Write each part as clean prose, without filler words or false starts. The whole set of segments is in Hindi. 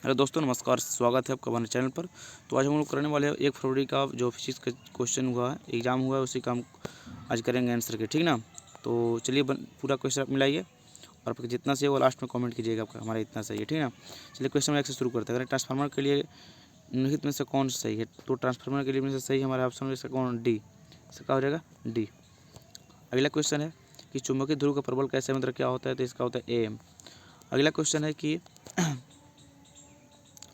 हेलो दोस्तों, नमस्कार। स्वागत है आपका हमारे चैनल पर। तो आज हम लोग करने वाले हैं 1 फरवरी का जो फिजिक्स का क्वेश्चन हुआ है, एग्जाम हुआ है, उसी का हम आज करेंगे आंसर के, ठीक ना। तो चलिए पूरा क्वेश्चन आप मिलाइए और आपका जितना सही होगा लास्ट में कमेंट कीजिएगा आपका हमारा इतना सही है, ठीक ना। चलिए क्वेश्चन नंबर 1 से शुरू करते हैं। अगर ट्रांसफार्मर के लिए निम्नलिखित में से कौन सही है, तो ट्रांसफार्मर के लिए में से सही हमारे ऑप्शन में इसका कौन डी, इसका हो जाएगा डी। अगला क्वेश्चन है कि चुंबकीय ध्रुव का प्रबल कैसे मतलब क्या होता है, तो इसका होता है एम। अगला क्वेश्चन है कि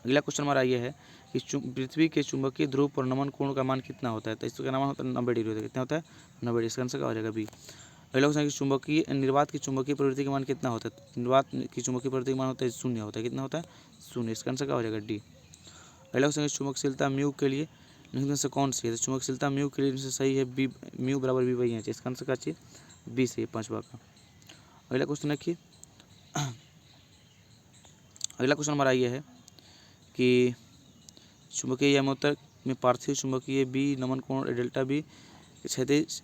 अगला क्वेश्चन हमारा ये है कि पृथ्वी के चुंबकीय ध्रुव पर नमन कोण का मान कितना होता है, तो इसका नमन होता है 90 डिग्री होता है। कितना होता है 90 डिग्री। इसका आंसर क्या हो जाएगा बी। अगला क्वेश्चन है कि चुंबकीय निर्वात की चुंबकीय प्रवृत्ति का मान कितना होता है, निर्वात की चुंबकीय प्रवृत्ति का मान होता है 0 होता है। कितना होता है 0। इसका आंसर क्या हो जाएगा डी। अगला क्वेश्चन है चुंबकशीलता म्यू के लिए निम्न में से कौन सी है, तो चुंबकशीलता म्यू के लिए सही है बी, म्यू बराबर बी बाई एच। इसका आंसर क्या चाहिए बी से 5वां का। अगला क्वेश्चन है कि अगला क्वेश्चन हमारा ये है कि चुंबकीय यामोत्तर में पार्थिव चुंबकीय बी नमन कोण डेल्टा बी क्षैतिज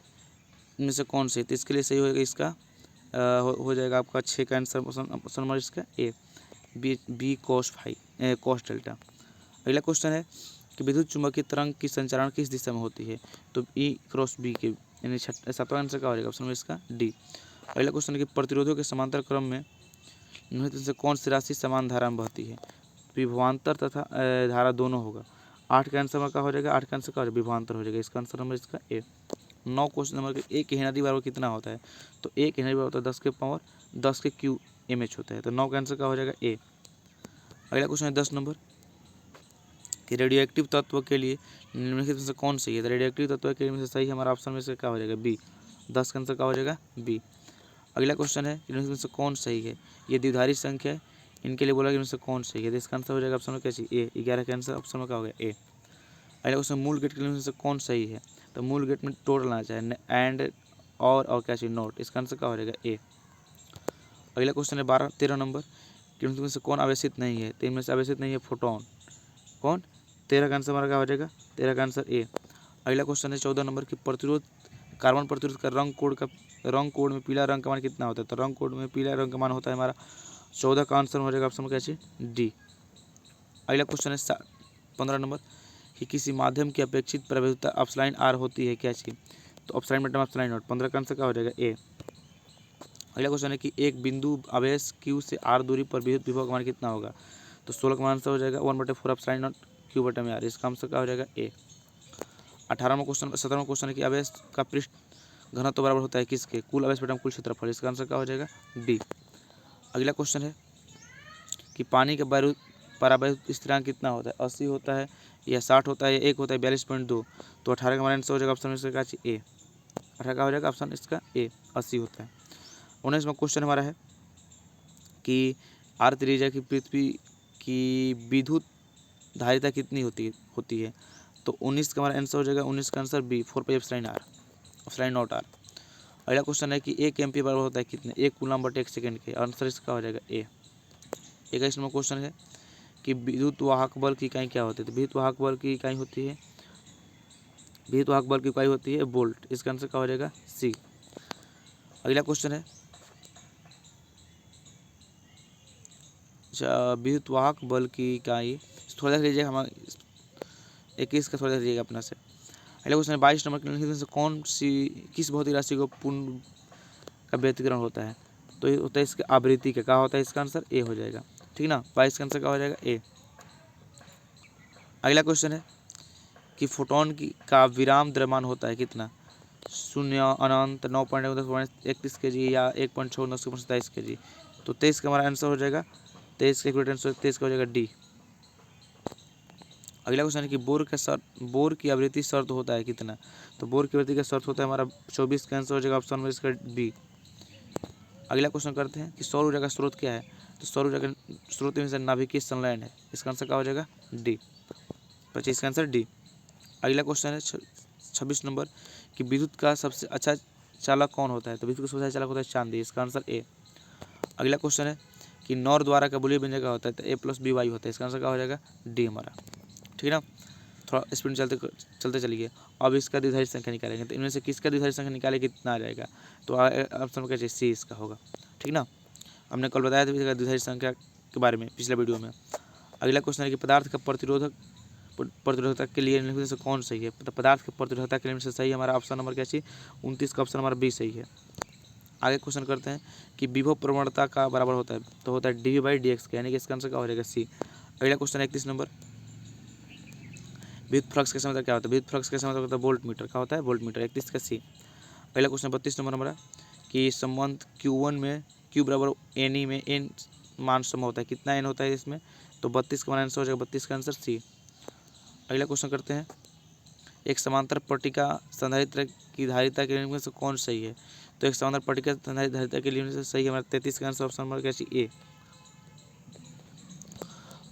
में से कौन से, तो इसके लिए सही होगा इसका हो जाएगा आपका 6 का आंसर ऑप्शन नंबर इसका A B cos five cos delta. अगला क्वेश्चन है कि विद्युत चुंबकीय तरंग की संचारण किस दिशा में होती है, तो ई क्रॉस बी के, यानी 7वां आंसर क्या हो जाएगा ऑप्शन नंबर इसका डी। अगला क्वेश्चन है कि प्रतिरोधों के समांतर क्रम में निम्नलिखित में से कौन सी राशि समान धारा में बहती है, विभवांतर तथा धारा दोनों होगा। 8 का आंसर का हो जाएगा, 8 का आंसर का विभवांतर हो जाएगा। इसका आंसर नंबर इसका ए। 9 क्वेश्चन नंबर के एक हेनरी बराबर कितना होता है, तो एक हेनरी बराबर होता है 10 के पावर 10 के क्यू एम एच होता है। तो 9 का आंसर का हो जाएगा ए। अगला क्वेश्चन है 10 नंबर कि रेडियो एक्टिव तत्व के लिए निम्नलिखित में से कौन सही है, तो रेडियो एक्टिव तत्व के लिए में से सही हमारा ऑप्शन में से क्या हो जाएगा बी। 10 का आंसर का हो जाएगा बी। अगला क्वेश्चन है कि इनमें से कौन सही है, ये द्विधारी संख्या है, इनके लिए बोला कि इनमें से कौन सही है, तो इसका आंसर हो जाएगा ऑप्शन में क्या चाहिए ए। 11 का आंसर ऑप्शन में क्या हो गया ए। अगला क्वेश्चन मूल गेट के लिए में से कौन सही है, तो मूल गेट में टोटल आना चाहिए एंड और क्या चाहिए नोट। इसका आंसर क्या हो जाएगा ए। अगला क्वेश्चन है 13 नंबर कि इनमें से कौन आवेशित नहीं है, तो इनमें से आवेशित नहीं है फोटोन। कौन 13 का आंसर हमारा क्या हो जाएगा 13 का आंसर ए। अगला क्वेश्चन है 14 नंबर की प्रतिरोध कार्बन प्रतिरोध का रंग कोड में पीला रंग का मान कितना होता है, तो रंग कोड में पीला रंग का मान होता है हमारा 14 का आंसर हो जाएगा ऑप्शन में क्या चाहिए डी। अगला क्वेश्चन है 15 नंबर कि किसी माध्यम की अपेक्षित प्रवेशता अपसलाइन आर होती है क्या चाहिए, तो अपसलाइन बटन अपसलाइन नोट। 15 का आंसर क्या हो जाएगा ए। अगला क्वेश्चन है कि एक बिंदु आवेश क्यू से आर दूरी पर विद्युत विभव का मान कितना होगा, तो 16 का आंसर हो जाएगा 1/4 अपसलाइन नोट क्यू बटन में आर। इसका आंसर क्या हो जाएगा ए। 17वां क्वेश्चन है कि आवेश का पृष्ठ घनत्व बराबर होता है किसके, कुल आवेश बटा कुल क्षेत्रफल। इसका आंसर क्या हो जाएगा डी। अगला क्वेश्चन है कि पानी का परावैद्युत स्थिरांक कितना होता है, 80 होता है या 60 होता है या 1 होता है 42.2। तो 18 का हमारा आंसर हो जाएगा ऑप्शन इसका ए। 18 का हो जाएगा ऑप्शन इसका ए 80 होता है। 19वां क्वेश्चन हमारा है कि आर त्रिज्या की पृथ्वी की विद्युत धारिता कितनी होती है, तो 19 का हमारा आंसर हो जाएगा 19 का answer B 4 pi epsilon R epsilon not R. अगला क्वेश्चन है कि 1 एम्पीयर बराबर होता है कितने, 1 कूलम बटे 1 सेकंड के। आंसर इसका हो जाएगा ए। 21 नंबर क्वेश्चन है कि विद्युत वाहक बल की इकाई क्या होती है, तो विद्युत वाहक बल की इकाई होती है वोल्ट। इसका आंसर क्या हो जाएगा सी। अगला क्वेश्चन है विद्युत वाहक बल की इकाई, थोड़ा सा लीजिएगा हम 21 का थोड़ा सा लीजिएगा अपना से। अगला क्वेश्चन है 22 नंबर के से कौन सी किस भौतिक राशि को पूर्ण का व्यतिकरण होता है, तो ये होता है इसके आवृत्ति का। क्या होता है इसका आंसर ए हो जाएगा, ठीक ना। 22 का आंसर क्या हो जाएगा ए। अगला क्वेश्चन है कि फोटोन का विराम द्रव्यमान होता है कितना, 0 अनंत 9.31 के जी या 1.6 के जी। तो 23 का हमारा आंसर हो जाएगा 23 का 23 का हो जाएगा डी। अगला क्वेश्चन है कि बोर की आवृत्ति शर्त होता है कितना, तो बोर की आवृत्ति का शर्त होता है हमारा 24 का आंसर हो जाएगा ऑप्शन में इसका बी। अगला क्वेश्चन करते हैं कि सौर ऊर्जा का स्रोत क्या है, तो सौर ऊर्जा का स्रोत में से नाभिकीय संलयन है। इसका आंसर क्या हो जाएगा डी। 25 का आंसर डी। अगला क्वेश्चन है 26 नंबर कि विद्युत का सबसे अच्छा चालक कौन होता है, तो विद्युत का सबसे अच्छा चालक होता है चांदी। इसका आंसर ए। अगला क्वेश्चन है कि नौर द्वारा का बुलियन व्यंजक क्या होता है, तो ए प्लस बी वाई होता है। इसका आंसर क्या हो जाएगा डी हमारा, ठीक है ना। थोड़ा स्पीड चलते चलिए। अब इसका द्विधारी संख्या निकालेंगे, तो इनमें से किसका द्विधारी संख्या निकाले कितना आ जाएगा, तो ऑप्शन क्या चाहिए सी इसका होगा, ठीक ना। हमने कल बताया था द्विधारी संख्या के बारे में पिछले वीडियो में। अगला क्वेश्चन है कि पदार्थ का प्रतिरोधकता के लिए निम्नलिखित में से कौन सही है। तो पदार्थ की प्रतिरोधकता के लिए से सही हमारा ऑप्शन नंबर क्या चाहिए 29 का ऑप्शन नंबर बी सही है। आगे क्वेश्चन करते हैं कि विभव प्रवणता का बराबर होता है, तो होता है dv/dx का, यानी कि इसका आंसर क्या हो जाएगा सी। अगला क्वेश्चन 31 नंबर, विद्युत फ्लक्स का समय क्या होता है। विद्युत फ्लक्स का समय होता है वोल्ट मीटर का, होता है वोल्ट मीटर, 31 का सी। अगला क्वेश्चन 32 नंबर हमारा कि संबंध Q1 में Q बराबर NE में n मान सम होता है, कितना n होता है इसमें, तो 32 का मान आंसर हो जाएगा 32 का आंसर सी। अगला क्वेश्चन करते हैं, एक समांतर पट्टिका संधारित्र की धारिता के लिए से कौन सही है। तो एक समांतर पट्टिका संधारित्र धारिता के लिए से सही है हमारा 33 का आंसर ऑप्शन नंबर क्या चाहिए ए।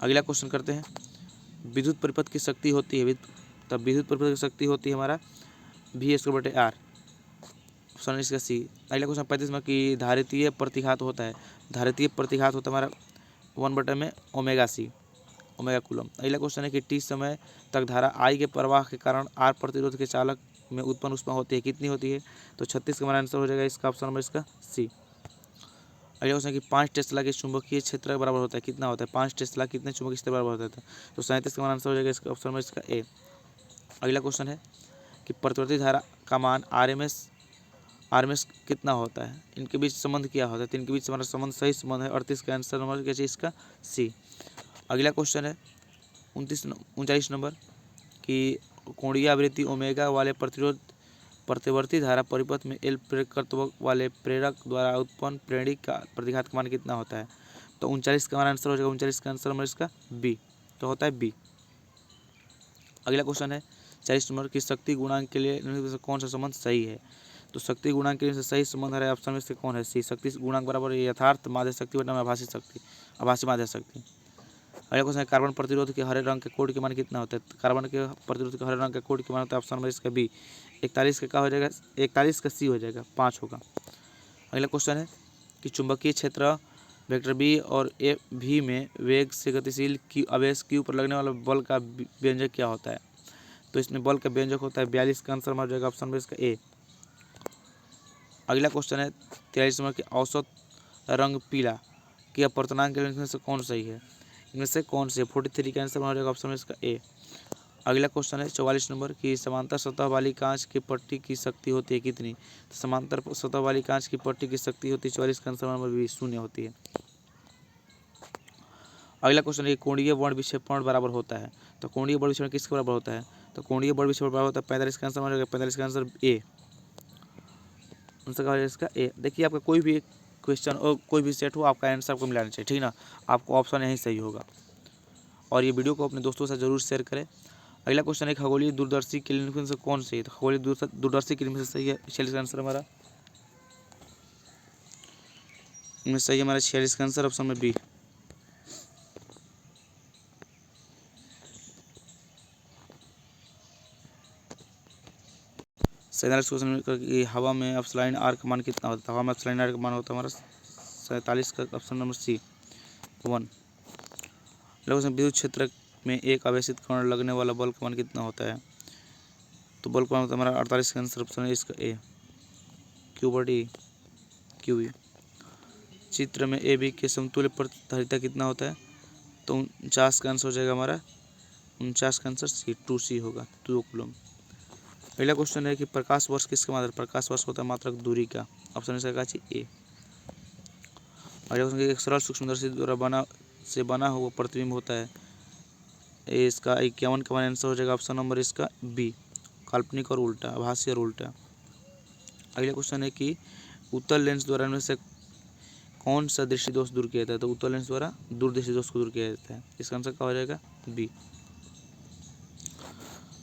अगला क्वेश्चन करते हैं, विद्युत परिपथ की शक्ति होती है, तब विद्युत परिपथ की शक्ति होती है हमारा V/R, ऑप्शन इसका सी। अगला क्वेश्चन 35 में कि धारितीय प्रतिघात होता है, धारितीय प्रतिघात होता है हमारा 1/में ओमेगा सी, ओमेगा कूलम। अगला क्वेश्चन है कि टी समय तक धारा I के प्रवाह के कारण R प्रतिरोध के चालक में उत्पन्न ऊष्मा होती है, कितनी होती है, तो 36 का हमारा आंसर हो जाएगा इसका ऑप्शन नंबर इसका सी। अगला क्वेश्चन है कि 5 टेस्ला के चुंबकीय क्षेत्र के बराबर होता है, कितना होता है, 5 टेस्ला कितने चुंबकीय क्षेत्र बराबर होता है, तो 37 का हमारा आंसर हो जाएगा इसका ऑप्शन नंबर इसका ए। अगला क्वेश्चन है कि प्रतिवर्ती धारा का मान आरएमएस कितना होता है, इनके बीच संबंध क्या होता है, तो इनके बीच हमारा संबंध सही संबंध है, 38 का आंसर नंबर क्या चाहिए इसका सी। अगला क्वेश्चन है 39 नंबर कि कोणीय आवृत्ति ओमेगा वाले प्रतिवर्ती धारा परिपथ में एल प्रेरकत्व वाले प्रेरक द्वारा उत्पन्न प्रेरणिक का प्रतिघात का मान कितना होता है, तो 39 का हमारा आंसर हो जाएगा 39 का आंसर नंबर इसका बी, तो होता है बी। अगला क्वेश्चन है 40 नंबर की शक्ति गुणांक के लिए कौन सा संबंध सही है, तो शक्ति गुणांक के लिए सही संबंध है ऑप्शन में से कौन है सी, शक्ति गुणांक बराबर यथार्थ माध्य शक्ति बटा आभासी माध्य शक्ति। अगला क्वेश्चन है कार्बन प्रतिरोध के हरे रंग के कोड के मान कितना होता है, कार्बन के प्रतिरोध के हरे रंग के कोड के मान होता है ऑप्शन नंबर इसका बी, 41 का क्या हो जाएगा, 41 का सी हो जाएगा, 5 होगा। अगला क्वेश्चन है कि चुंबकीय क्षेत्र वेक्टर बी और ए भी में वेग से गतिशील आवेश क्यू पर लगने वाला बल का व्यंजक क्या होता है, तो इसमें बल का व्यंजक होता है 42 का आंसर हो जाएगा ऑप्शन नंबर इसका ए। अगला क्वेश्चन है 43 नंबर की औसत रंग पीला की अपवर्तनांक के इनमें से कौन सही है, इनमें से कौन से 43 का आंसर हो जाएगा ऑप्शन में इसका ए। अगला क्वेश्चन है 44 नंबर की समांतर सतह वाली कांच की पट्टी की शक्ति होती है कितनी, तो समांतर सतह वाली कांच की पट्टी की शक्ति होती है 44 का आंसर नंबर बी 0 होती है। अगला क्वेश्चन है कोणीय बल विक्षेपण बराबर होता है, तो कोणीय बल विक्षेपण किसके बराबर होता है, तो कोणीय बल विक्षेपण बराबर होता है 45 का आंसर हो जाएगा 45 का आंसर ए, आंसर का हो जाएगा इसका ए। देखिए आपका कोई भी क्वेश्चन और कोई भी सेट हो आपका आंसर आपको मिलाना चाहिए, ठीक ना, आपको ऑप्शन यही सही होगा। और ये वीडियो को अपने दोस्तों से जरूर शेयर करें। अगला क्वेश्चन है खगोलीय दूरदर्शी के लिए से कौन सही है, तो खगोलीय दूरदर्शी के लिए से सही है 46 का आंसर हमारा, इनमें सही हमारा 46 का आंसर ऑप्शन में बी। सैंतालीस क्वेश्चन हवा में एप्सिलॉन आर का मान कितना होता है, हवा में एप्सिलॉन आर का मान होता है हमारा 47 का ऑप्शन नंबर सी 1। विद्युत क्षेत्र में एक आवेशित कण लगने वाला बल का मान कितना होता है, तो बल का मान होता है हमारा 48 का आंसर ऑप्शन है इसका ए, क्यू ई। चित्र में ए बी के समतुल्य प्रतिधारिता कितना होता है, तो 49 का आंसर हो जाएगा हमारा 49 का आंसर सी 2C होगा, 2 कूलम। अगला क्वेश्चन है कि प्रकाश वर्ष किसका मात्रक, प्रकाश वर्ष होता है मात्रक दूरी का, ऑप्शन इसका ए। अगला क्वेश्चन एक सरल सूक्ष्मदर्शी द्वारा बना हुआ प्रतिबिंब होता है, इसका 51 का आंसर हो जाएगा ऑप्शन नंबर इसका बी, काल्पनिक और उल्टा, आभासी और उल्टा। अगला क्वेश्चन है कि उत्तल लेंस द्वारा इनमें से कौन सा दृष्टि दोष दूर किया जाता है, तो उत्तल लेंस द्वारा दूरदृष्टि दोष को दूर किया जाता है, इसका आंसर क्या हो जाएगा बी।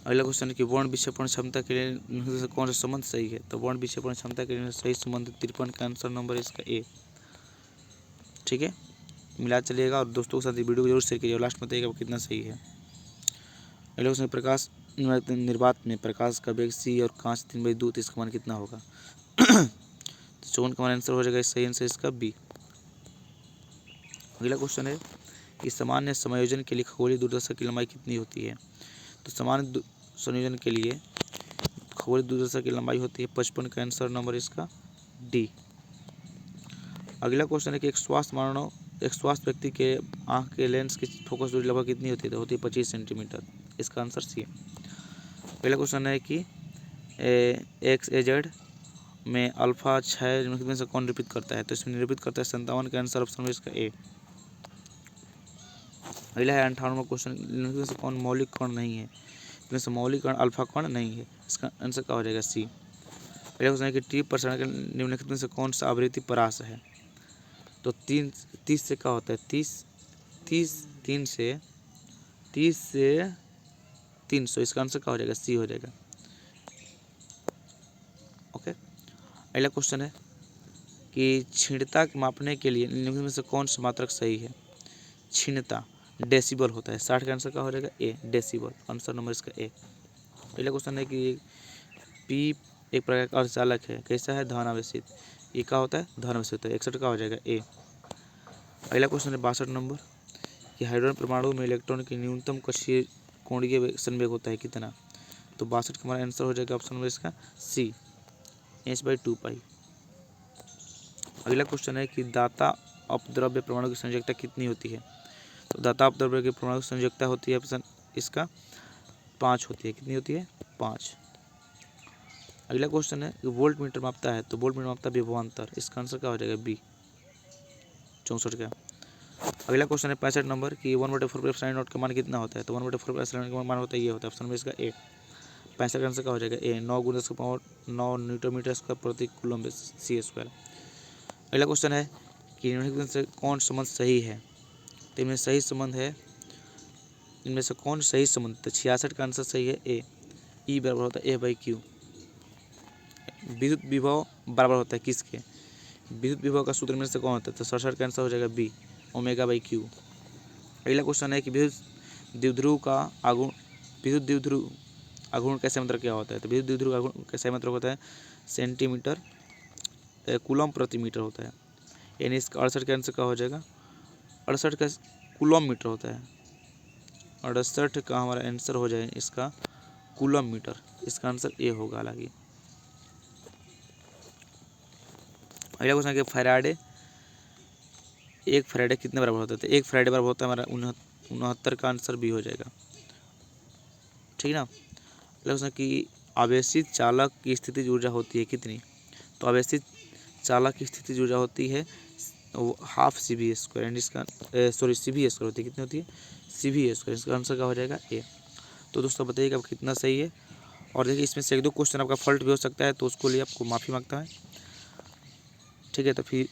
अगला क्वेश्चन है कि वर्ण विक्षेपण क्षमता के लिए कौन सा संबंध सही है, तो वर्ण विक्षेपण क्षमता के लिए सही संबंध 53 का आंसर नंबर इसका ए, ठीक है, मिला चलिएगा और दोस्तों के साथ वीडियो को जरूर शेयर कीजिए, लास्ट में बताइएगा कितना सही है। अगला क्वेश्चन प्रकाश निर्वात में प्रकाश का वेग सी और कांच 3/2, तो इसका मान कितना होगा, तो 54 का आंसर हो जाएगा सही आंसर इसका बी। अगला क्वेश्चन है कि सामान्य समायोजन के लिए खगोलीय दूरदर्शी की लंबाई कितनी होती है, तो सामान्य संयोजन के लिए खगोलीय दूरदर्शी की लंबाई होती है 55 का आंसर नंबर इसका डी। अगला क्वेश्चन है कि एक स्वास्थ्य मानव एक स्वस्थ व्यक्ति के आँख के लेंस की फोकस दूरी लगभग कितनी होती है? तो होती है 25 सेंटीमीटर। इसका आंसर सी है। पहला क्वेश्चन है कि XAZ में अल्फा 6 निम्नलिखित में से कौन निरूपित करता है? तो इसमें निरूपित करता है 57 का आंसर ऑप्शन में इसका ए। अगला है 58वां क्वेश्चन, निम्नलिखित में से कौन मौलिक कण नहीं है? इसमें से मौलिक कण अल्फा कण नहीं है। इसका आंसर क्या हो जाएगा? सी। पहला क्वेश्चन है कि टी प्रसारण के निम्नलिखित में से कौन सा आवृत्ति परास है? तो 30 से क्या होता है? 3 से 300। इसका आंसर क्या हो जाएगा? सी हो जाएगा। ओके। अगला क्वेश्चन है कि क्षीणता मापने के लिए निम्नलिखित में से कौन सा मात्रक सही है? क्षीणता डेसिबल होता है। 60 का आंसर क्या हो जाएगा? ए, डेसिबल। आंसर नंबर इसका ए। अगला क्वेश्चन है कि पी एक प्रकार का अर्धचालक है, कैसा है? धन आवेशित। ये क्या होता है? धन आवेशित होता है। 61 का हो जाएगा ए। अगला क्वेश्चन है 62 नंबर कि हाइड्रोजन परमाणु में इलेक्ट्रॉन की न्यूनतम कक्षीय कोणीय संवेग होता है कितना? तो 62 का हमारा आंसर हो जाएगा ऑप्शन नंबर इसका सी, h/2π। अगला क्वेश्चन है कि दाता अपद्रव्य परमाणु की संयोजकता कितनी होती है? तो दाता अपद्रव्य के परमाणु की संयोजकता होती है ऑप्शन इसका 5 होती है। कितनी होती है? 5। अगला क्वेश्चन है कि वोल्ट मीटर मापता है, तो वोल्ट मीटर मापता है विभवांतर। इसका आंसर क्या हो जाएगा? बी, 64 का। अगला क्वेश्चन है 65 नंबर कि 1/4 साइन नोट का मान कितना होता है? तो 1/4 साइन नोट का मान होता है ये होता है ऑप्शन में इसका ए। 65 का आंसर क्या हो जाएगा? ए, 9 × 10⁻9 न्यूटन मीटर स्क्वायर प्रति कूलम सी स्क्वायर। अगला क्वेश्चन है कि निम्नलिखित से कौन संबंध सही है? तो इनमें सही संबंध है, इनमें से कौन सही संबंध? तो 66 का आंसर सही है ए, ई बराबर होता है A/Q। विद्युत विभव बराबर होता है किसके? विद्युत विभव का सूत्र में से कौन होता है? तो 67 का आंसर हो जाएगा बी, ω/Q। अगला क्वेश्चन है कि विद्युत द्विध्रुव का आघूर्ण, विद्युत द्विध्रुव आघूर्ण का संयंत्र क्या होता है? तो विद्युत द्विध्रुव आघूर्ण का संयंत्र होता है सेंटीमीटर कूलम प्रति मीटर होता है। यानी इसका 68 का आंसर क्या हो जाएगा? 68 का कूलम मीटर होता है। 68 का हमारा आंसर हो जाए इसका कूलम मीटर। इसका आंसर ए होगा। हालांकि अगला क्वेश्चन है कि फैराडे, एक फैराडे कितने बराबर होता है? तो एक फैराडे बराबर होता है हमारा 69 का आंसर बी हो जाएगा। ठीक ना। अगला क्वेश्चन कि आवेशित चालक की स्थितिज ऊर्जा होती है कितनी? तो आवेशित चालक की स्थितिज ऊर्जा होती है वो हाफ CV²। एंड इसका CV² होती है। कितनी होती है? CV²। इसका आंसर क्या हो जाएगा? ए। तो दोस्तों बताइएगा कितना सही है। और देखिए इसमें से 1-2 क्वेश्चन आपका फॉल्ट भी हो सकता है, तो उसको लिए आपको माफ़ी मांगता है। ठीक है, तो फिर